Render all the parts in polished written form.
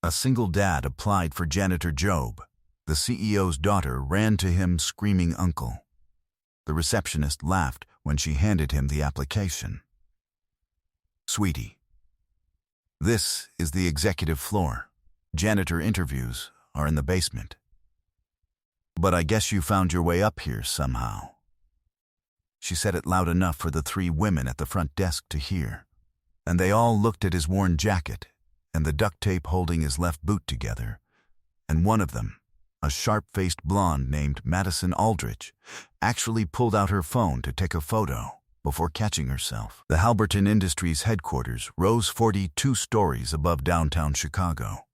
A single dad applied for Janitor Job. The CEO's daughter ran to him screaming uncle. The receptionist laughed when she handed him the application. "Sweetie, this is the executive floor. Janitor interviews are in the basement. But I guess you found your way up here somehow." She said it loud enough for the 3 women at the front desk to hear, and they all looked at his worn jacket and the duct tape holding his left boot together, and one of them, a sharp-faced blonde named Madison Aldrich, actually pulled out her phone to take a photo before catching herself. The Halberton Industries headquarters rose 42 stories above downtown Chicago.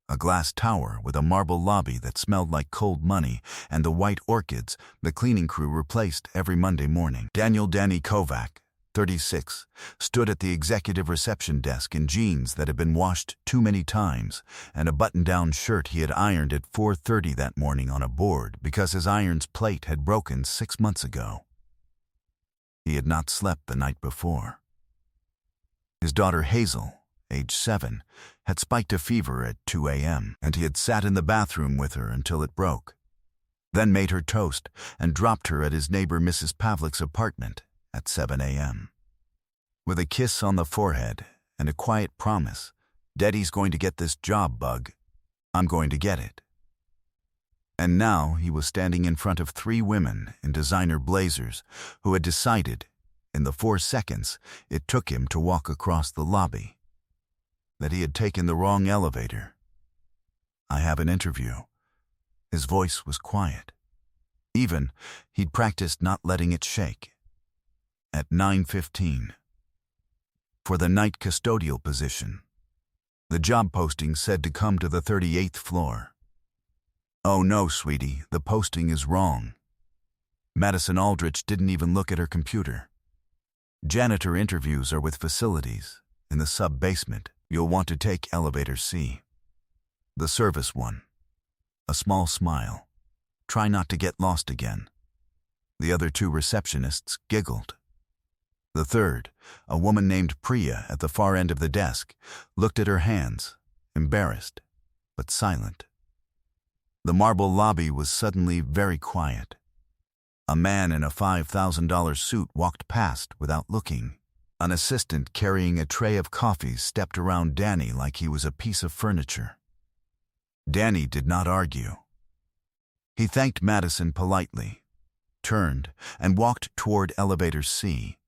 A glass tower with a marble lobby that smelled like cold money and the white orchids the cleaning crew replaced every Monday morning. Danny Kovac, 36, stood at the executive reception desk in jeans that had been washed too many times and a button-down shirt he had ironed at 4:30 that morning on a board because his iron's plate had broken 6 months ago. He had not slept the night before. His daughter Hazel, age 7, had spiked a fever at 2 a.m., and he had sat in the bathroom with her until it broke, then made her toast and dropped her at his neighbor Mrs. Pavlik's apartment at 7 a.m. With a kiss on the forehead and a quiet promise, "Daddy's going to get this job, Bug. I'm going to get it." And now he was standing in front of 3 women in designer blazers who had decided, in the 4 seconds it took him to walk across the lobby, that he had taken the wrong elevator. "I have an interview." His voice was quiet. Even, he'd practiced not letting it shake. At 9:15. For the night custodial position. The job posting said to come to the 38th floor. "Oh no, sweetie, the posting is wrong." Madison Aldrich didn't even look at her computer. "Janitor interviews are with facilities, in the sub-basement. You'll want to take elevator C. The service one." A small smile. "Try not to get lost again." The other 2 receptionists giggled. The third, a woman named Priya at the far end of the desk, looked at her hands, embarrassed, but silent. The marble lobby was suddenly very quiet. A man in a $5,000 suit walked past without looking. An assistant carrying a tray of coffees stepped around Danny like he was a piece of furniture. Danny did not argue. He thanked Madison politely, turned, and walked toward elevator C,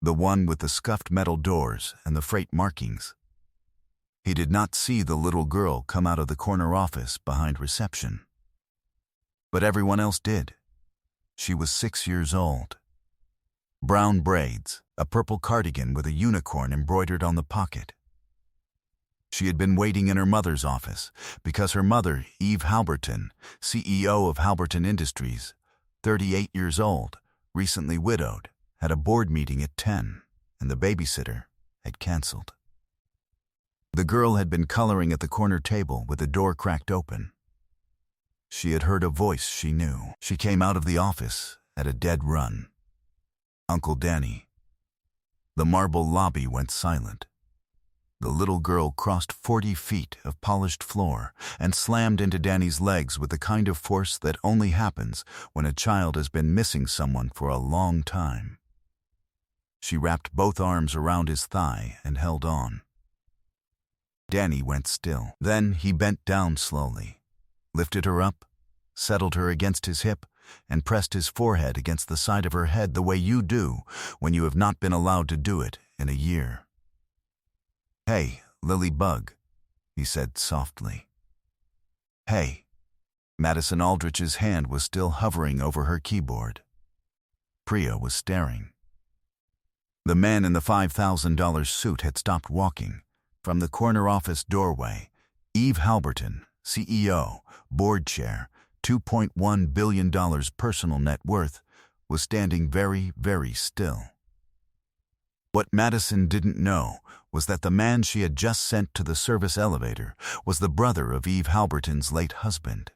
the one with the scuffed metal doors and the freight markings. He did not see the little girl come out of the corner office behind reception. But everyone else did. She was 6 years old. Brown braids, a purple cardigan with a unicorn embroidered on the pocket. She had been waiting in her mother's office because her mother, Eve Halberton, CEO of Halberton Industries, 38 years old, recently widowed, had a board meeting at 10, and the babysitter had canceled. The girl had been coloring at the corner table with the door cracked open. She had heard a voice she knew. She came out of the office at a dead run. "Uncle Danny." The marble lobby went silent. The little girl crossed 40 feet of polished floor and slammed into Danny's legs with the kind of force that only happens when a child has been missing someone for a long time. She wrapped both arms around his thigh and held on. Danny went still. Then he bent down slowly, lifted her up, settled her against his hip, and pressed his forehead against the side of her head the way you do when you have not been allowed to do it in a year. "Hey, Lily Bug," he said softly. "Hey." Madison Aldrich's hand was still hovering over her keyboard. Priya was staring. The man in the $5,000 suit had stopped walking. From the corner office doorway, Eve Halberton, CEO, board chair, $2.1 billion personal net worth, was standing very, very still. What Madison didn't know was that the man she had just sent to the service elevator was the brother of Eve Halberton's late husband.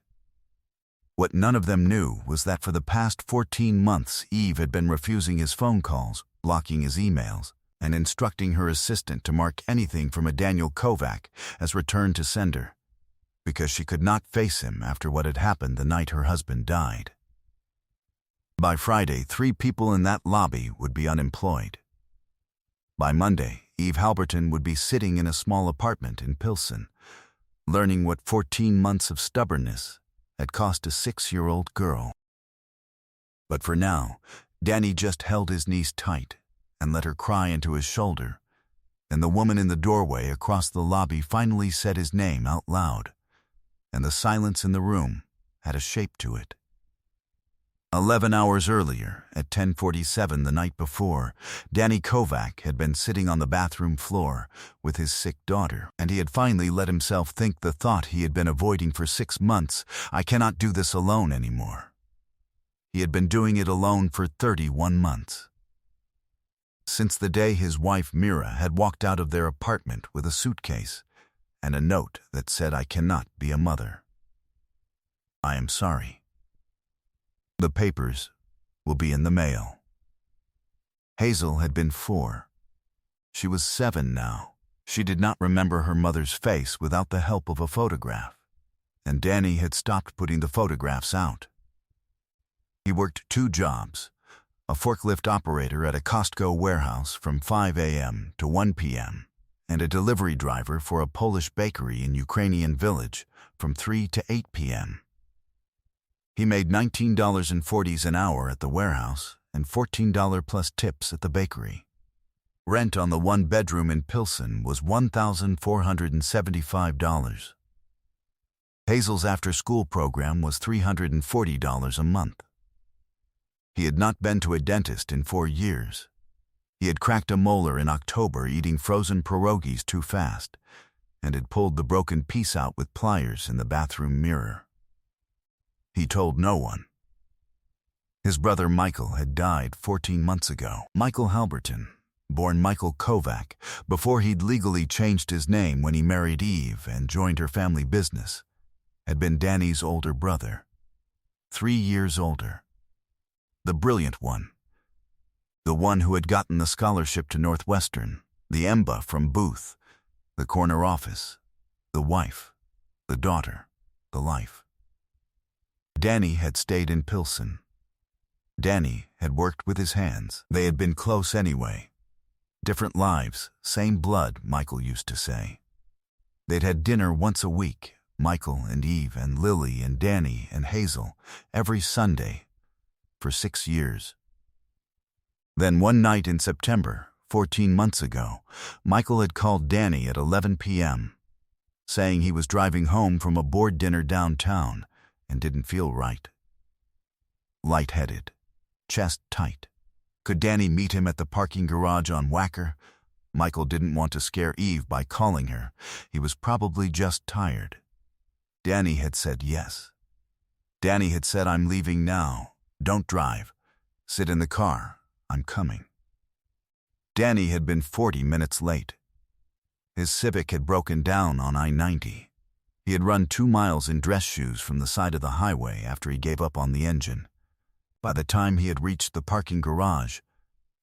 What none of them knew was that for the past 14 months Eve had been refusing his phone calls, blocking his emails, and instructing her assistant to mark anything from a Daniel Kovac as returned to sender, because she could not face him after what had happened the night her husband died. By Friday, 3 people in that lobby would be unemployed. By Monday, Eve Halberton would be sitting in a small apartment in Pilsen, learning what 14 months of stubbornness had cost a 6-year-old girl. But for now, Danny just held his niece tight and let her cry into his shoulder, and the woman in the doorway across the lobby finally said his name out loud, and the silence in the room had a shape to it. 11 hours earlier, at 10:47 the night before, Danny Kovac had been sitting on the bathroom floor with his sick daughter, and he had finally let himself think the thought he had been avoiding for 6 months, I cannot do this alone anymore. He had been doing it alone for 31 months. Since the day his wife Mira had walked out of their apartment with a suitcase and a note that said, "I cannot be a mother. I am sorry. The papers will be in the mail." Hazel had been 4. She was 7 now. She did not remember her mother's face without the help of a photograph, and Danny had stopped putting the photographs out. He worked 2 jobs, a forklift operator at a Costco warehouse from 5 a.m. to 1 p.m., and a delivery driver for a Polish bakery in Ukrainian Village from 3 to 8 p.m. He made $19.40 an hour at the warehouse and $14 plus tips at the bakery. Rent on the 1-bedroom in Pilsen was $1,475. Hazel's after-school program was $340 a month. He had not been to a dentist in 4 years. He had cracked a molar in October eating frozen pierogies too fast, and had pulled the broken piece out with pliers in the bathroom mirror. He told no one. His brother Michael had died 14 months ago. Michael Halberton, born Michael Kovac, before he'd legally changed his name when he married Eve and joined her family business, had been Danny's older brother, 3 years older. The brilliant one. The one who had gotten the scholarship to Northwestern, the EMBA from Booth, the corner office, the wife, the daughter, the life. Danny had stayed in Pilsen. Danny had worked with his hands. They had been close anyway. Different lives, same blood, Michael used to say. They'd had dinner once a week, Michael and Eve and Lily and Danny and Hazel, every Sunday, for 6 years. Then one night in September, 14 months ago, Michael had called Danny at 11 p.m., saying he was driving home from a board dinner downtown and didn't feel right. Lightheaded, chest tight. Could Danny meet him at the parking garage on Wacker? Michael didn't want to scare Eve by calling her. He was probably just tired. Danny had said yes. Danny had said, "I'm leaving now. Don't drive. Sit in the car. I'm coming." Danny had been 40 minutes late. His Civic had broken down on I-90. He had run 2 miles in dress shoes from the side of the highway after he gave up on the engine. By the time he had reached the parking garage,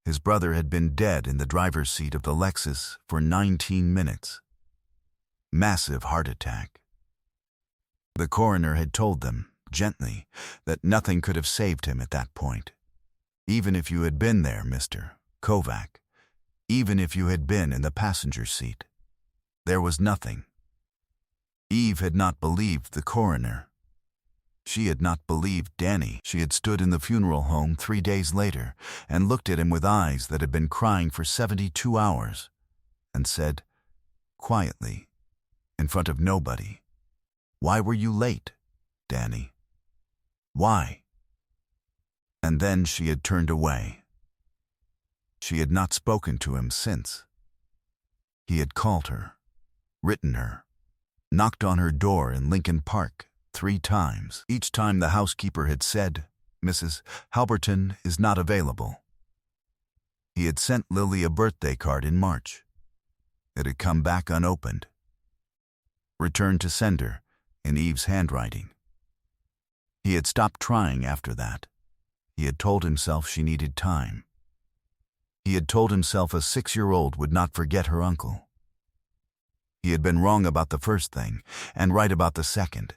his brother had been dead in the driver's seat of the Lexus for 19 minutes. Massive heart attack. The coroner had told them, gently, that nothing could have saved him at that point. Even if you had been there, Mr. Kovac, even if you had been in the passenger seat, there was nothing. Eve had not believed the coroner. She had not believed Danny. She had stood in the funeral home 3 days later and looked at him with eyes that had been crying for 72 hours and said, quietly, in front of nobody, "Why were you late, Danny? Why?" And then she had turned away. She had not spoken to him since. He had called her, written her, knocked on her door in Lincoln Park 3 times. Each time the housekeeper had said, "Mrs. Halberton is not available." He had sent Lily a birthday card in March. It had come back unopened. Returned to sender in Eve's handwriting. He had stopped trying after that. He had told himself she needed time. He had told himself a 6-year-old would not forget her uncle. He had been wrong about the first thing and right about the second.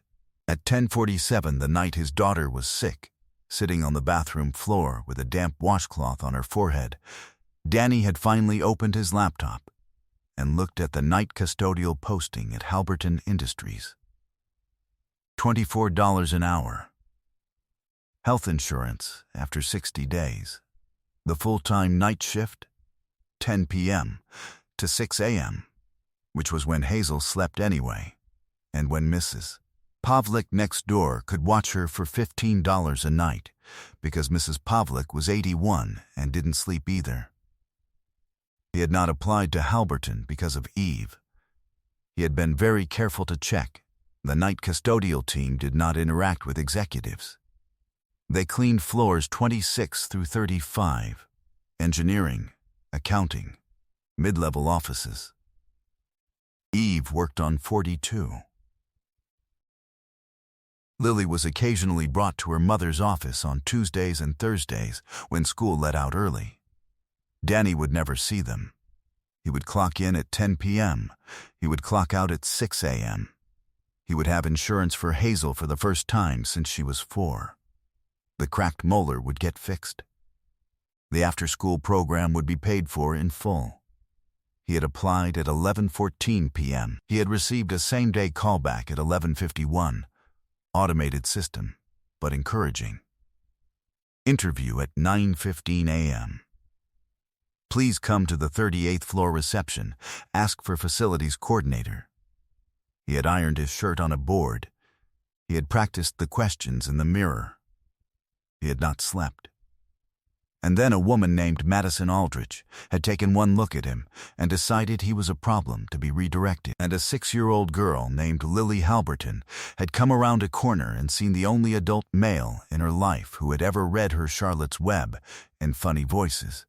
At 10:47 the night his daughter was sick, sitting on the bathroom floor with a damp washcloth on her forehead, Danny had finally opened his laptop and looked at the night custodial posting at Halberton Industries. $24 an hour. Health insurance after 60 days. The full-time night shift, 10 p.m. to 6 a.m., which was when Hazel slept anyway, and when Mrs. Pavlik next door could watch her for $15 a night, because Mrs. Pavlik was 81 and didn't sleep either. He had not applied to Halberton because of Eve. He had been very careful to check. The night custodial team did not interact with executives. They cleaned floors 26 through 35, engineering, accounting, mid-level offices. Eve worked on 42. Lily was occasionally brought to her mother's office on Tuesdays and Thursdays when school let out early. Danny would never see them. He would clock in at 10 p.m. He would clock out at 6 a.m. He would have insurance for Hazel for the first time since she was 4. The cracked molar would get fixed. The after-school program would be paid for in full. He had applied at 11:14 p.m. He had received a same-day callback at 11:51. Automated system, but encouraging. Interview at 9:15 a.m. Please come to the 38th floor reception. Ask for facilities coordinator. He had ironed his shirt on a board. He had practiced the questions in the mirror. He had not slept. And then a woman named Madison Aldrich had taken one look at him and decided he was a problem to be redirected. And a 6-year-old girl named Lily Halberton had come around a corner and seen the only adult male in her life who had ever read her Charlotte's Web in funny voices.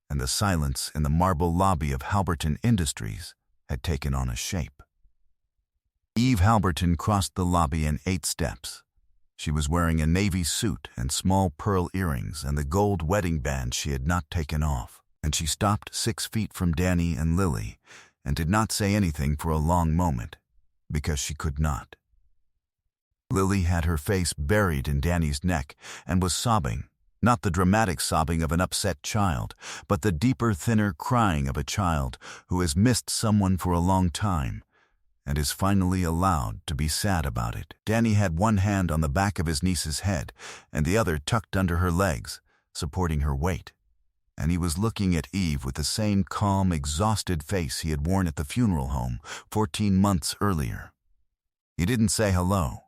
And the silence in the marble lobby of Halberton Industries had taken on a shape. Eve Halberton crossed the lobby in 8 steps. She was wearing a navy suit and small pearl earrings and the gold wedding band she had not taken off, and she stopped 6 feet from Danny and Lily and did not say anything for a long moment, because she could not. Lily had her face buried in Danny's neck and was sobbing. Not the dramatic sobbing of an upset child, but the deeper, thinner crying of a child who has missed someone for a long time and is finally allowed to be sad about it. Danny had one hand on the back of his niece's head and the other tucked under her legs, supporting her weight. And he was looking at Eve with the same calm, exhausted face he had worn at the funeral home 14 months earlier. He didn't say hello.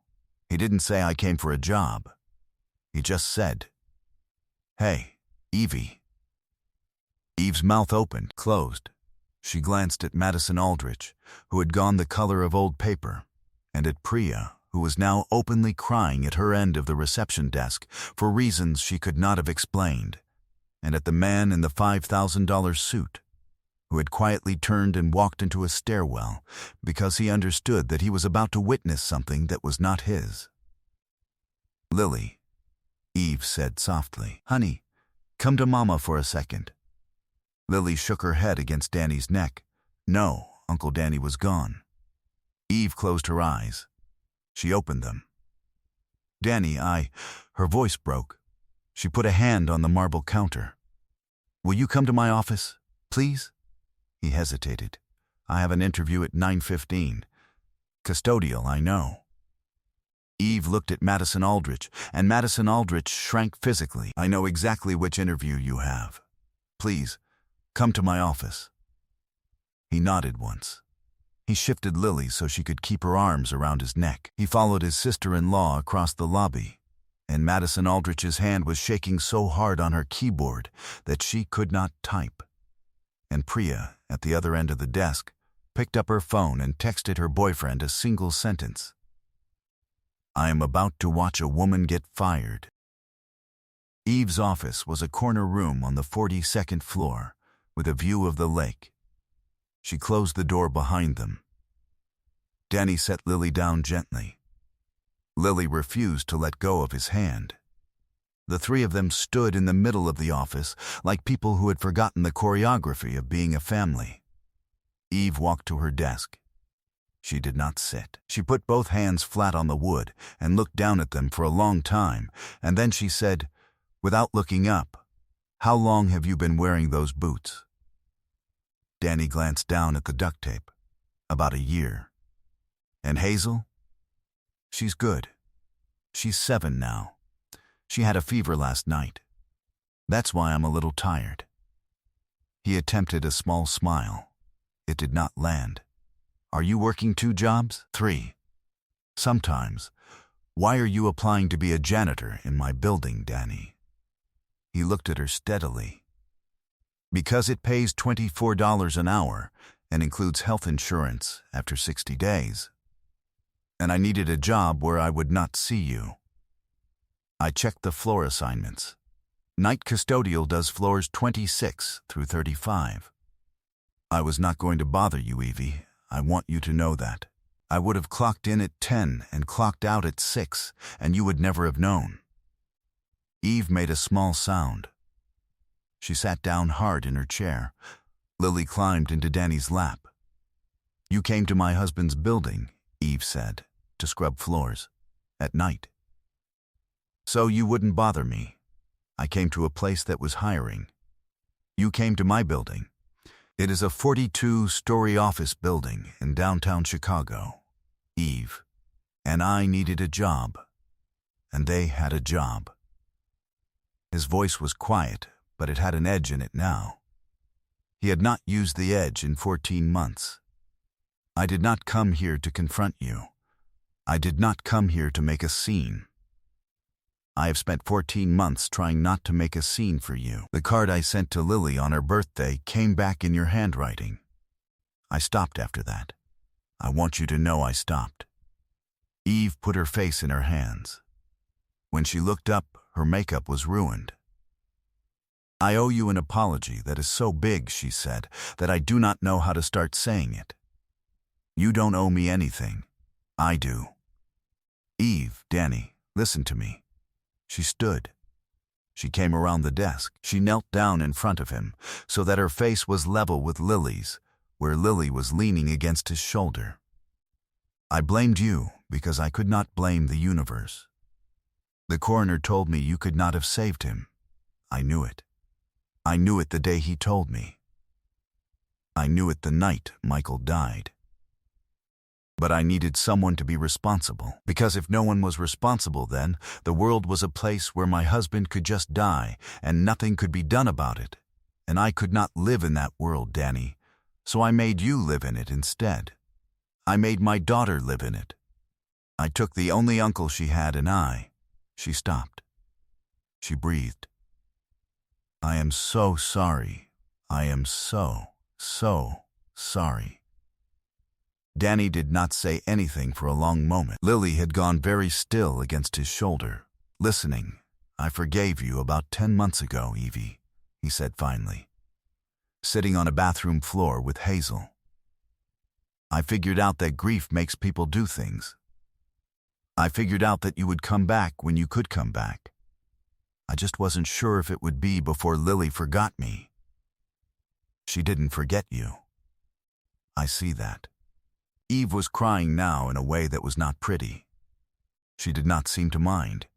He didn't say, "I came for a job." He just said, "Hey, Evie." Eve's mouth opened, closed. She glanced at Madison Aldrich, who had gone the color of old paper, and at Priya, who was now openly crying at her end of the reception desk for reasons she could not have explained, and at the man in the $5,000 suit, who had quietly turned and walked into a stairwell because he understood that he was about to witness something that was not his. "Lily," Eve said softly. "Honey, come to Mama for a second." Lily shook her head against Danny's neck. No, Uncle Danny was gone. Eve closed her eyes. She opened them. "Danny, Her voice broke. She put a hand on the marble counter. "Will you come to my office, please?" He hesitated. "I have an interview at 9:15. Custodial, I know." Eve looked at Madison Aldrich, and Madison Aldrich shrank physically. "I know exactly which interview you have. Please, come to my office." He nodded once. He shifted Lily so she could keep her arms around his neck. He followed his sister-in-law across the lobby, and Madison Aldrich's hand was shaking so hard on her keyboard that she could not type. And Priya, at the other end of the desk, picked up her phone and texted her boyfriend a single sentence. "I am about to watch a woman get fired." Eve's office was a corner room on the 42nd floor with a view of the lake. She closed the door behind them. Danny set Lily down gently. Lily refused to let go of his hand. The three of them stood in the middle of the office like people who had forgotten the choreography of being a family. Eve walked to her desk. She did not sit. She put both hands flat on the wood and looked down at them for a long time, and then she said, without looking up, "How long have you been wearing those boots?" Danny glanced down at the duct tape. "About a year." "And Hazel?" "She's good. She's 7 now. She had a fever last night. That's why I'm a little tired." He attempted a small smile. It did not land. "Are you working 2 jobs?" "3. Sometimes. Why are you applying to be a janitor in my building, Danny?" He looked at her steadily. "Because it pays $24 an hour and includes health insurance after 60 days. And I needed a job where I would not see you. I checked the floor assignments. Night custodial does floors 26 through 35. I was not going to bother you, Evie. I want you to know that. I would have clocked in at 10 and clocked out at 6, and you would never have known." Eve made a small sound. She sat down hard in her chair. Lily climbed into Danny's lap. "You came to my husband's building," Eve said, "to scrub floors. At night. So you wouldn't bother me. I came to a place that was hiring. You came to my building. It is a 42-story office building in downtown Chicago, Eve. And I needed a job. And they had a job." His voice was quiet, but it had an edge in it now. He had not used the edge in 14 months. "I did not come here to confront you. I did not come here to make a scene. I have spent 14 months trying not to make a scene for you. The card I sent to Lily on her birthday came back in your handwriting. I stopped after that. I want you to know I stopped." Eve put her face in her hands. When she looked up, her makeup was ruined. "I owe you an apology that is so big," she said, "that I do not know how to start saying it. You don't owe me anything. I do. Eve, Danny, listen to me." She stood. She came around the desk. She knelt down in front of him so that her face was level with Lily's, where Lily was leaning against his shoulder. "I blamed you because I could not blame the universe. The coroner told me you could not have saved him. I knew it. I knew it the day he told me. I knew it the night Michael died. But I needed someone to be responsible, because if no one was responsible then, the world was a place where my husband could just die and nothing could be done about it. And I could not live in that world, Danny, so I made you live in it instead. I made my daughter live in it. I took the only uncle she had and She stopped. She breathed. "I am so sorry. I am so sorry." Danny did not say anything for a long moment. Lily had gone very still against his shoulder, listening. "I forgave you about 10 months ago, Evie," he said finally, "sitting on a bathroom floor with Hazel. I figured out that grief makes people do things. I figured out that you would come back when you could come back. I just wasn't sure if it would be before Lily forgot me. She didn't forget you. I see that." Eve was crying now in a way that was not pretty. She did not seem to mind.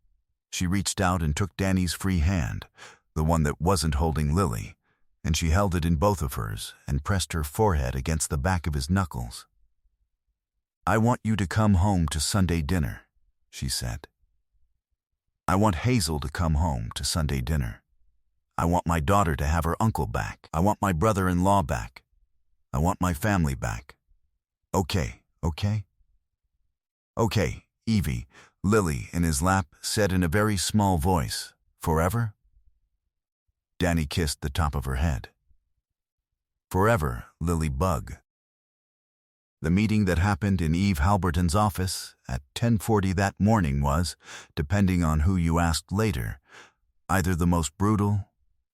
She reached out and took Danny's free hand, the one that wasn't holding Lily, and she held it in both of hers and pressed her forehead against the back of his knuckles. "I want you to come home to Sunday dinner," she said. "I want Hazel to come home to Sunday dinner. I want my daughter to have her uncle back. I want my brother-in-law back. I want my family back. Okay, okay?" "Okay, Evie," Lily, in his lap, said in a very small voice. "Forever?" Danny kissed the top of her head. "Forever, Lily Bug." The meeting that happened in Eve Halberton's office at 10:40 that morning was, depending on who you asked later, either the most brutal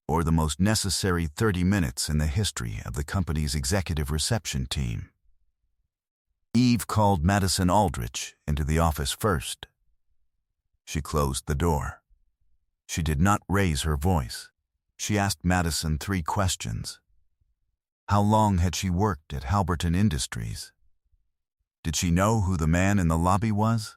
or the most necessary 30 minutes in the history of the company's executive reception team. Eve called Madison Aldrich into the office first. She closed the door. She did not raise her voice. She asked Madison 3 questions. How long had she worked at Halberton Industries? Did she know who the man in the lobby was?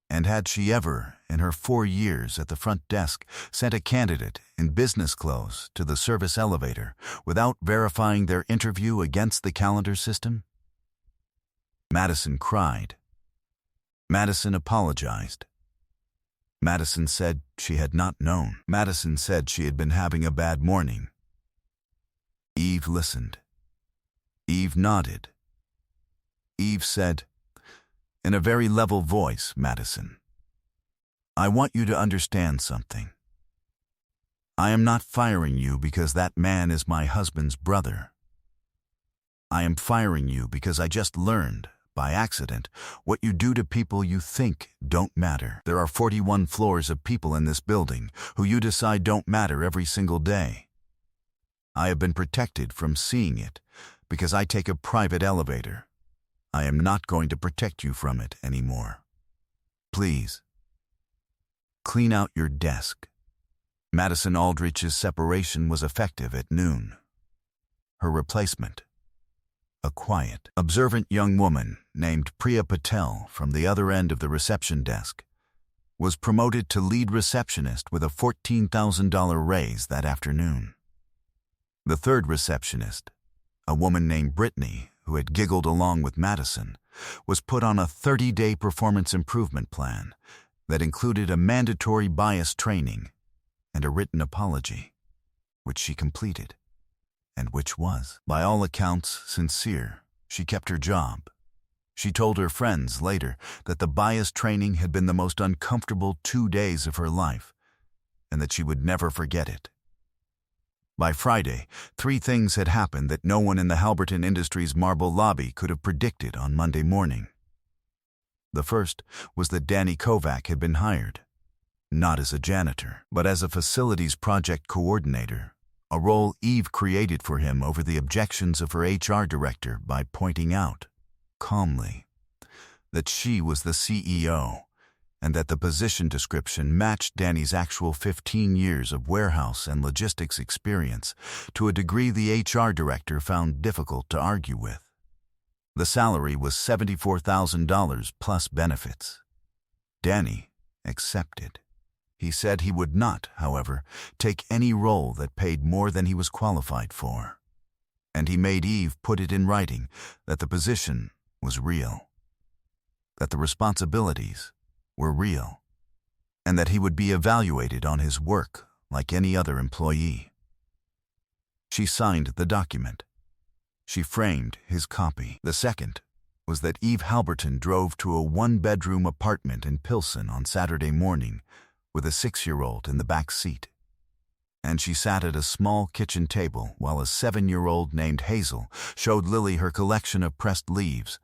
And had she ever, in her 4 years at the front desk, sent a candidate in business clothes to the service elevator without verifying their interview against the calendar system? Madison cried. Madison apologized. Madison said she had not known. Madison said she had been having a bad morning. Eve listened. Eve nodded. Eve said, in a very level voice, Madison, I want you to understand something. I am not firing you because that man is my husband's brother. I am firing you because I just learned, by accident, what you do to people you think don't matter. There are 41 floors of people in this building who you decide don't matter every single day. I have been protected from seeing it because I take a private elevator. I am not going to protect you from it anymore. Please, clean out your desk. Madison Aldrich's separation was effective at noon. Her replacement, a quiet, observant young woman named Priya Patel from the other end of the reception desk, was promoted to lead receptionist with a $14,000 raise that afternoon. The third receptionist, a woman named Brittany, who had giggled along with Madison, was put on a 30-day performance improvement plan that included a mandatory bias training and a written apology, which she completed, and which was, by all accounts, sincere. She kept her job. She told her friends later that the bias training had been the most uncomfortable 2 days of her life, and that she would never forget it. By Friday, 3 things had happened that no one in the Halberton Industries marble lobby could have predicted on Monday morning. The first was that Danny Kovac had been hired, not as a janitor, but as a facilities project coordinator, a role Eve created for him over the objections of her HR director by pointing out, calmly, that she was the CEO and that the position description matched Danny's actual 15 years of warehouse and logistics experience to a degree the HR director found difficult to argue with. The salary was $74,000 plus benefits. Danny accepted. He said he would not, however, take any role that paid more than he was qualified for. And he made Eve put it in writing that the position was real, that the responsibilities were real, and that he would be evaluated on his work like any other employee. She signed the document. She framed his copy. The second was that Eve Halberton drove to a 1-bedroom apartment in Pilsen on Saturday morning with a 6-year-old in the back seat. And she sat at a small kitchen table while a 7-year-old named Hazel showed Lily her collection of pressed leaves,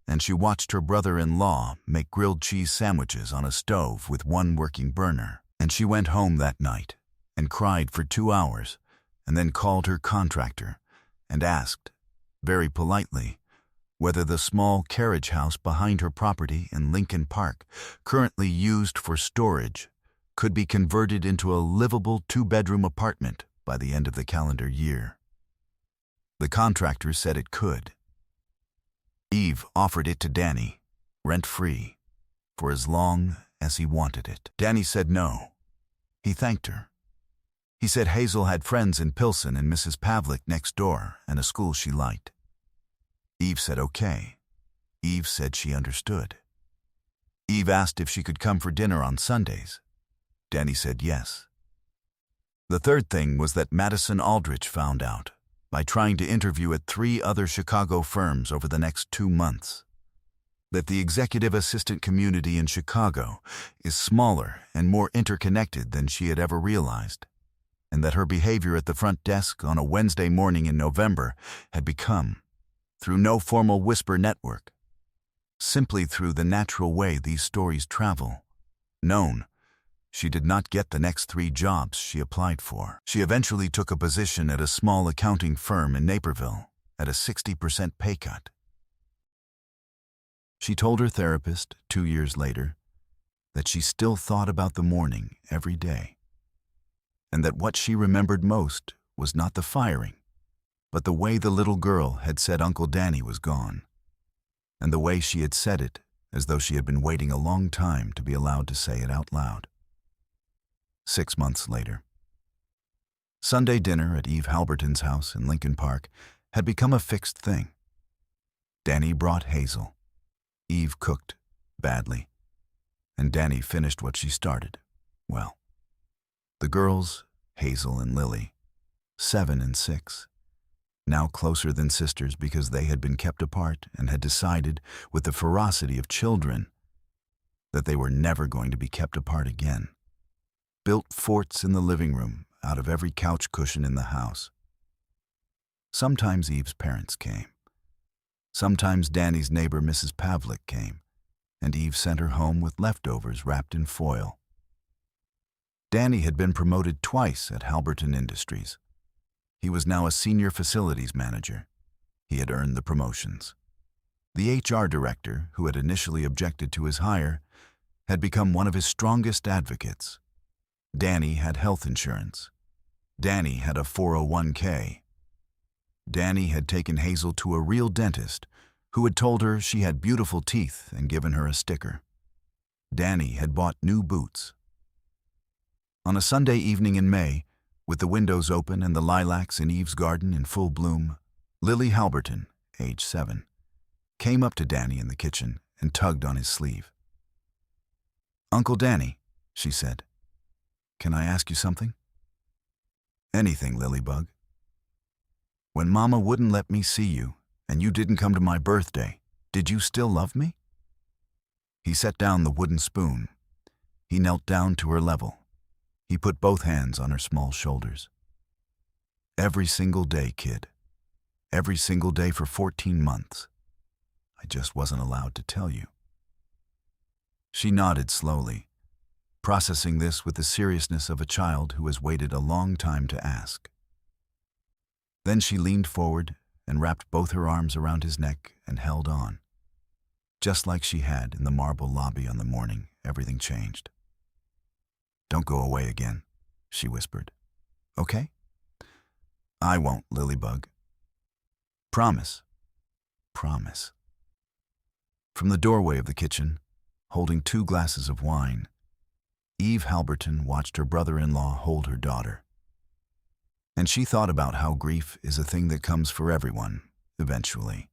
and she watched her brother-in-law make grilled cheese sandwiches on a stove with 1 working burner. And she went home that night and cried for 2 hours, and then called her contractor and asked, very politely, whether the small carriage house behind her property in Lincoln Park, currently used for storage, could be converted into a livable 2-bedroom apartment by the end of the calendar year. The contractor said it could. Eve offered it to Danny, rent-free, for as long as he wanted it. Danny said no. He thanked her. He said Hazel had friends in Pilsen and Mrs. Pavlik next door and a school she liked. Eve said okay. Eve said she understood. Eve asked if she could come for dinner on Sundays. Danny said yes. The third thing was that Madison Aldrich found out, by trying to interview at 3 other Chicago firms over the next 2 months, that the executive assistant community in Chicago is smaller and more interconnected than she had ever realized, and that her behavior at the front desk on a Wednesday morning in November had become, through no formal whisper network, simply through the natural way these stories travel, known. She did not get the next 3 jobs she applied for. She eventually took a position at a small accounting firm in Naperville at a 60% pay cut. She told her therapist 2 years later that she still thought about the morning every day. and that what she remembered most was not the firing, but the way the little girl had said Uncle Danny was gone, and the way she had said it as though she had been waiting a long time to be allowed to say it out loud. 6 months later. Sunday dinner at Eve Halberton's house in Lincoln Park had become a fixed thing. Danny brought Hazel. Eve cooked badly, and Danny finished what she started well. The girls, Hazel and Lily, 7 and 6, now closer than sisters because they had been kept apart and had decided, with the ferocity of children, that they were never going to be kept apart again, built forts in the living room out of every couch cushion in the house. Sometimes Eve's parents came. Sometimes Danny's neighbor Mrs. Pavlik came, and Eve sent her home with leftovers wrapped in foil. Danny had been promoted twice at Halberton Industries. He was now a senior facilities manager. He had earned the promotions. The HR director, who had initially objected to his hire, had become one of his strongest advocates. Danny had health insurance. Danny had a 401k. Danny had taken Hazel to a real dentist who had told her she had beautiful teeth and given her a sticker. Danny had bought new boots. On a Sunday evening in May, with the windows open and the lilacs in Eve's garden in full bloom, Lily Halberton, age 7, came up to Danny in the kitchen and tugged on his sleeve. "Uncle Danny," she said, "can I ask you something?" "Anything, Lilybug." "When Mama wouldn't let me see you, and you didn't come to my birthday, did you still love me?" He set down the wooden spoon. He knelt down to her level. He put both hands on her small shoulders. "Every single day, kid. Every single day for 14 months. I just wasn't allowed to tell you." She nodded slowly, processing this with the seriousness of a child who has waited a long time to ask. Then she leaned forward and wrapped both her arms around his neck and held on. Just like she had in the marble lobby on the morning everything changed. "Don't go away again," she whispered. "Okay?" "I won't, Lilybug." "Promise." "Promise." From the doorway of the kitchen, holding 2 glasses of wine, Eve Halberton watched her brother-in-law hold her daughter. And she thought about how grief is a thing that comes for everyone, eventually,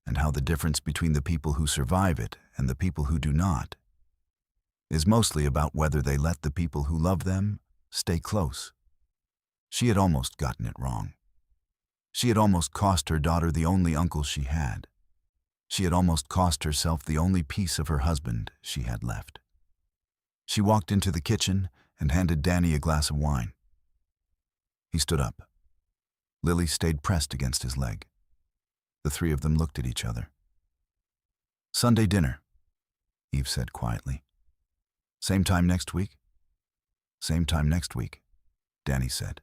and how the difference between the people who survive it and the people who do not is mostly about whether they let the people who love them stay close. She had almost gotten it wrong. She had almost cost her daughter the only uncle she had. She had almost cost herself the only piece of her husband she had left. She walked into the kitchen and handed Danny a glass of wine. He stood up. Lily stayed pressed against his leg. The 3 of them looked at each other. "Sunday dinner," Eve said quietly. "Same time next week?" "Same time next week," Danny said.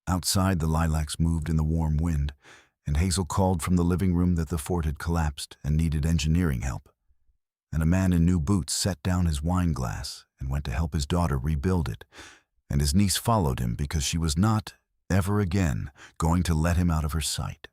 Outside, the lilacs moved in the warm wind, and Hazel called from the living room that the fort had collapsed and needed engineering help. And a man in new boots set down his wine glass and went to help his daughter rebuild it, and his niece followed him because she was not, ever again, going to let him out of her sight.